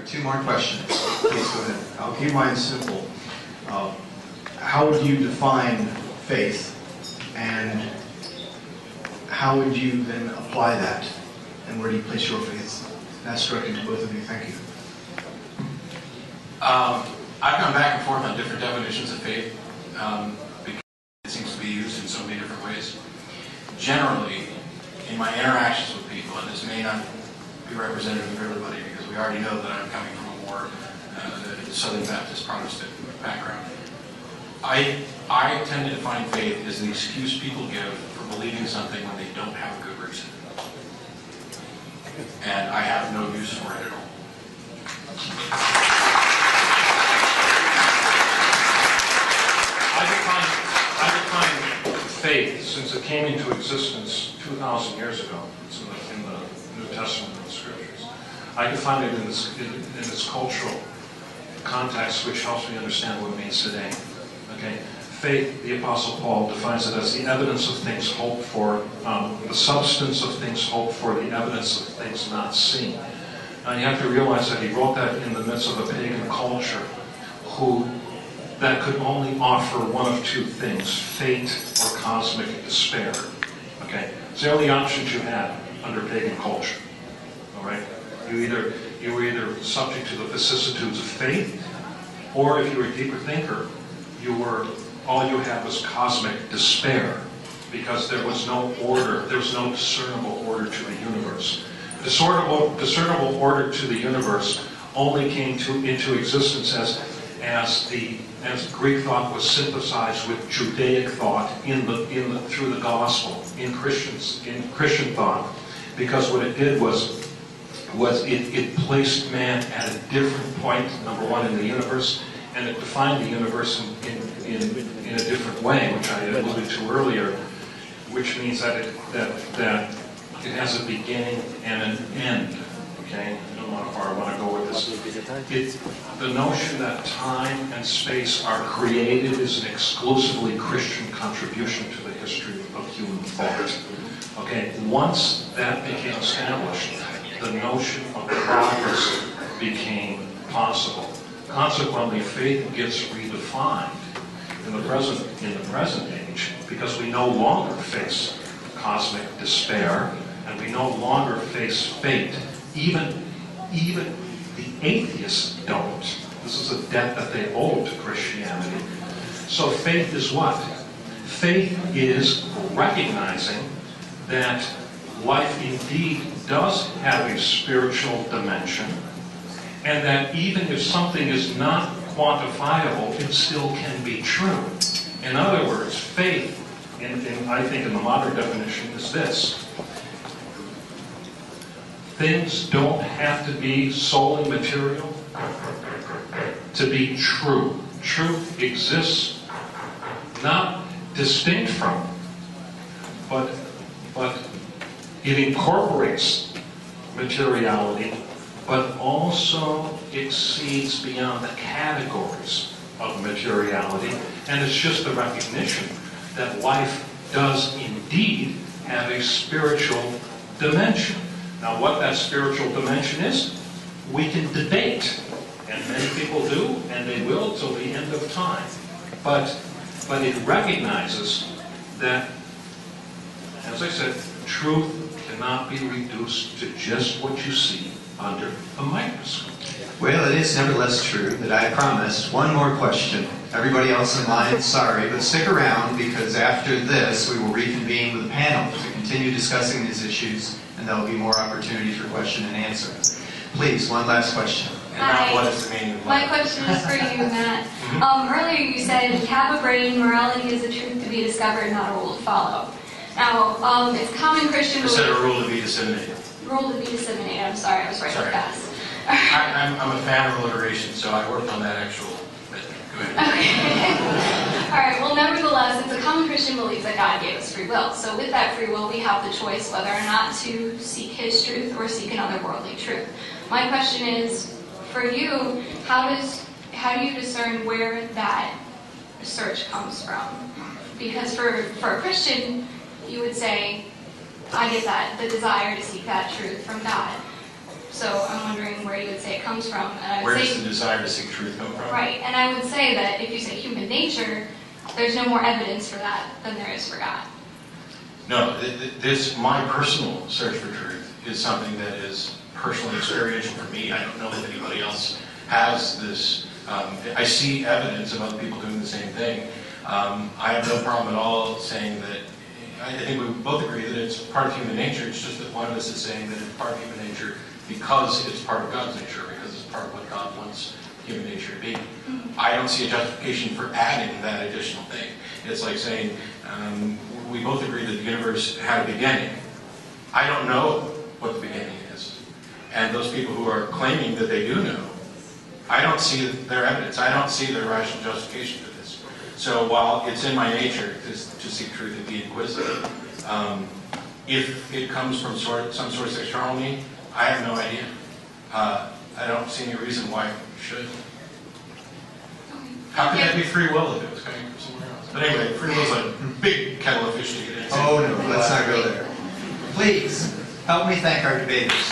right, two more questions. Please go ahead. I'll keep mine simple. How would you define faith, and how would you then apply that, and where do you place your faith? That's directed to both of you. Thank you. I've gone back and forth on different definitions of faith because it seems to be used in so many different ways. Generally, in my interactions with people, and this may not be representative of everybody because we already know that I'm coming from a more Southern Baptist Protestant background, I tend to define faith as the excuse people give for believing something when they don't have a good reason. And I have no use for it at all. I define faith, since it came into existence 2,000 years ago, it's in the New Testament and the Scriptures. I define it in its cultural context, which helps me understand what it means today. Okay? Faith, the Apostle Paul defines it as the evidence of things hoped for, the substance of things hoped for, the evidence of things not seen. Now you have to realize that he wrote that in the midst of a pagan culture that could only offer one of two things, fate or cosmic despair. Okay? It's the only options you had under pagan culture. All right? You were either subject to the vicissitudes of faith, or if you were a deeper thinker, all you had was cosmic despair, because there was no order, there was no discernible order to the universe. Discernible order to the universe only came into existence as Greek thought was synthesized with Judaic thought through the gospel in Christian thought, because what it did was it placed man at a different point, number one, in the universe, and it defined the universe in a different way, which I alluded to earlier, which means that it has a beginning and an end. Okay, I don't know how far I want to go with this. The notion that time and space are created is an exclusively Christian contribution to the history of human thought. Okay, once that became established, the notion of progress became possible. Consequently, faith gets redefined in the present age, because we no longer face cosmic despair, and we no longer face fate. Even the atheists don't. This is a debt that they owe to Christianity. So faith is what? Faith is recognizing that life indeed does have a spiritual dimension, and that even if something is not quantifiable, it still can be true. In other words, faith, I think in the modern definition, is this. Things don't have to be solely material to be true. Truth exists not distinct from, but it incorporates materiality, but also exceeds beyond the categories of materiality, and it's just the recognition that life does indeed have a spiritual dimension. Now, what that spiritual dimension is, we can debate, and many people do, and they will till the end of time. But it recognizes that, as I said, truth cannot be reduced to just what you see under a microscope. Well, it is nevertheless true that I promised one more question. Everybody else in line, sorry, but stick around, because after this we will reconvene with a panel to continue discussing these issues, and there will be more opportunity for question and answer. Please, one last question. Hi. What is the meaning of My life? question is for you, Matt. Earlier you said, have a brain, morality is a truth to be discovered, not a rule to follow. Now, it's common Christian belief... Instead of a rule to be disseminated. Rule to be disseminated. I'm sorry, I was writing fast. I'm a fan of alliteration, so I worked on that actual bit. Go ahead. Okay. All right, well, nevertheless, it's a common Christian belief that God gave us free will. So with that free will, we have the choice whether or not to seek His truth or seek another worldly truth. My question is, for you, how do you discern where that search comes from? Because for a Christian, you would say, I get that, the desire to seek that truth from God. So I'm wondering where you would say it comes from. And I would Where say, does the desire to seek truth come from? right, and I would say that if you say human nature, there's no more evidence for that than there is for God. No, my personal search for truth is something that is personally experiential for me. I don't know if anybody else has this. I see evidence of other people doing the same thing. I have no problem at all saying that. I think we both agree that it's part of human nature. It's just that one of us is saying that it's part of human nature because it's part of God's nature, because it's part of what God wants human nature to be. I don't see a justification for adding that additional thing. It's like saying, we both agree that the universe had a beginning. I don't know what the beginning is. And those people who are claiming that they do know, I don't see their evidence. I don't see their rational justification for this. So while it's in my nature to seek truth and be inquisitive, if it comes from some source external to me, I have no idea. I don't see any reason why it should. How could that be free will if it was coming from somewhere else? But anyway, free will is a big kettle of fish to get into. Oh no, let's not go there. Please, help me thank our debaters.